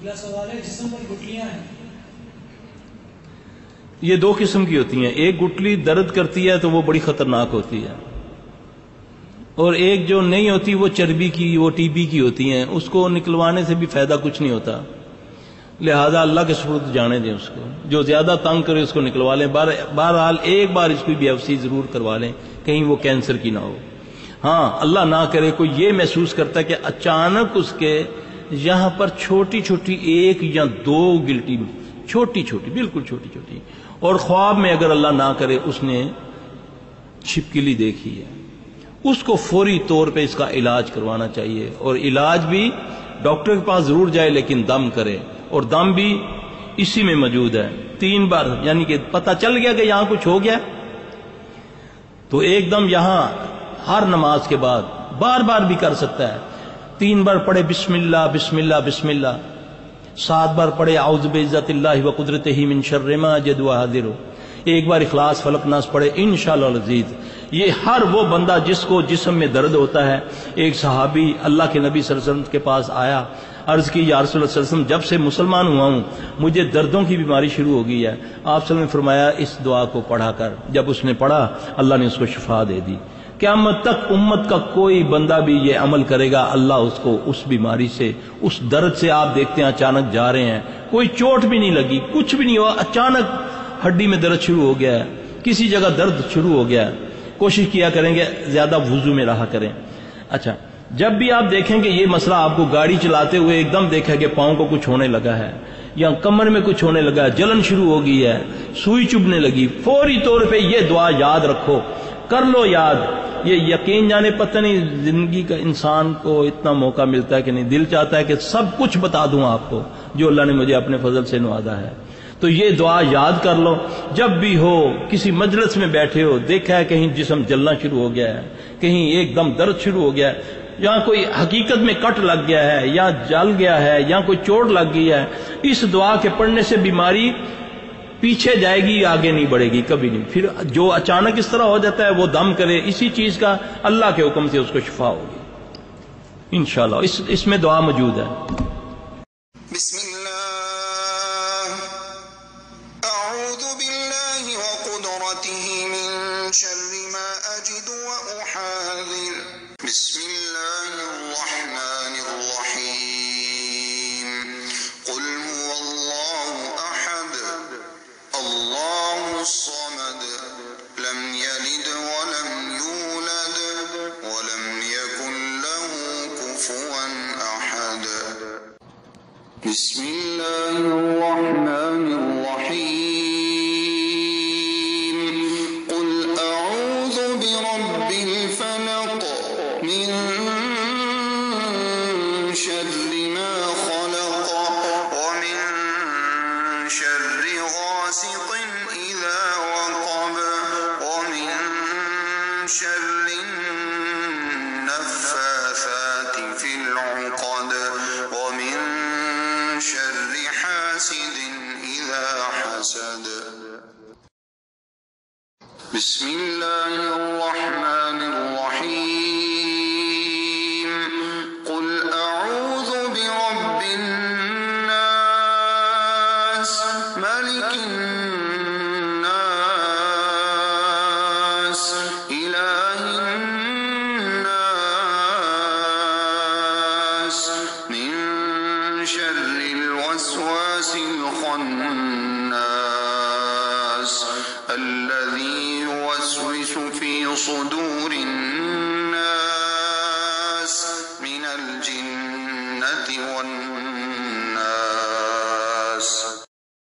اگلا سوال ہے، جسم پر گٹلیاں ہیں، یہ دو قسم کی ہوتی ہیں. ایک گٹلی درد کرتی ہے تو وہ بڑی خطرناک ہوتی ہے، اور ایک جو نہیں ہوتی وہ چربی کی، وہ ٹی بی کی ہوتی ہیں. اس کو نکلوانے سے بھی فائدہ کچھ نہیں ہوتا، لہذا اللہ کے سپرد جانے دیں اس کو. جو زیادہ تنگ کرے اس کو نکلوا لیں. بہرحال ایک بار اس کی بیوپسی ضرور کروا لیں، کہیں وہ کینسر کی نہ ہو. ہاں اللہ نہ کرے کوئی یہ محسوس کرتا ہے کہ اچانک اس کے یہاں پر چھوٹی چھوٹی ایک یا دو گلٹی، چھوٹی چھوٹی، بالکل چھوٹی چھوٹی، اور خواب میں اگر اللہ نہ کرے اس نے چھپکلی دیکھی ہے، اس کو فوری طور پہ اس کا علاج کروانا چاہیے. اور علاج بھی ڈاکٹر کے پاس ضرور جائے لیکن دم کرے، اور دم بھی اسی میں موجود ہے. 3 بار، یعنی کہ پتہ چل گیا کہ یہاں کچھ ہو گیا تو ایک دم یہاں ہر نماز کے بعد بار بار بھی کر سکتا ہے. 3 بار پڑھے بسم اللہ بسم اللہ بسم اللہ، 7 بار پڑھے اعوذ بعزت اللہ و قدرتہ من شر ما اجد واحذر، 1 بار اخلاص فلق ناس پڑھے انشاءاللہ العزیز. یہ ہر وہ بندہ جس کو جسم میں درد ہوتا ہے. ایک صحابی اللہ کے نبی صلی اللہ علیہ وسلم کے پاس آیا، عرض کی یا رسول اللہ صلی اللہ علیہ وسلم جب سے مسلمان ہوا ہوں مجھے دردوں کی بیماری شروع ہو گئی ہے. آپ صلی اللہ علیہ وسلم نے فرمایا اس دعا کو پڑھا کر. جب اس نے پڑھا اللہ نے اس کو شفا دے دی. قیامت تک امت کا کوئی بندہ بھی یہ عمل کرے گا اللہ اس کو اس بیماری سے، اس درد سے، آپ دیکھتے ہیں اچانک جا رہے ہیں، کوئی چوٹ بھی نہیں لگی، کچھ بھی نہیں ہوا، اچانک ہڈی میں درد شروع ہو گیا ہے، کسی جگہ درد شروع ہو گیا ہے. کوشش کیا کریں گے زیادہ وضو میں رہا کریں. اچھا، جب بھی آپ دیکھیں کہ یہ مسئلہ آپ کو گاڑی چلاتے ہوئے ایک دم دیکھا کہ پاؤں کو کچھ ہونے لگا ہے یا کمر میں کچھ ہونے لگا ہے، جلن شروع ہو گئی ہے، سوئی چبھنے لگی، فوری طور پہ یہ دعا یاد رکھو، کر لو یاد. یہ یقین جانے پتہ نہیں زندگی کا انسان کو اتنا موقع ملتا ہے کہ نہیں، دل چاہتا ہے کہ سب کچھ بتا دوں آپ کو جو اللہ نے مجھے اپنے فضل سے نوازا ہے. تو یہ دعا یاد کر لو. جب بھی ہو کسی مجلس میں بیٹھے ہو، دیکھا ہے کہیں جسم جلنا شروع ہو گیا ہے، کہیں ایک دم درد شروع ہو گیا ہے، یا کوئی حقیقت میں کٹ لگ گیا ہے یا جل گیا ہے یا کوئی چوٹ لگ گئی ہے، اس دعا کے پڑھنے سے بیماری پیچھے جائے گی، آگے نہیں بڑھے گی کبھی نہیں. پھر جو اچانک اس طرح ہو جاتا ہے وہ دم کرے، اسی چیز کا اللہ کے حکم سے اس کو شفا ہوگی انشاءاللہ. اس میں دعا موجود ہے. بسم اللہ، اعوذ باللہ وقدرتہ من شر ما اجد واحاذر. بسم اللہ الرحمن الرحیم. قل هو اللہ احد اللہ الصمد لم یلد ولم یولد ولم یکن له کفوا احد. بسم اللہ الرحمن الرحیم. قل اعوذ برب الفلق من شر ما خلق ومن شر غاسق اذا وقب ومن شر النفاثات في العقد ومن شر حاسد إذا حسد. بسم الله الرحمن الرحيم. قل أعوذ برب الناس ملك الناس إله الناس من شر الوسواس الخناس الذي يوسوس في صدور الناس من الجنة والناس.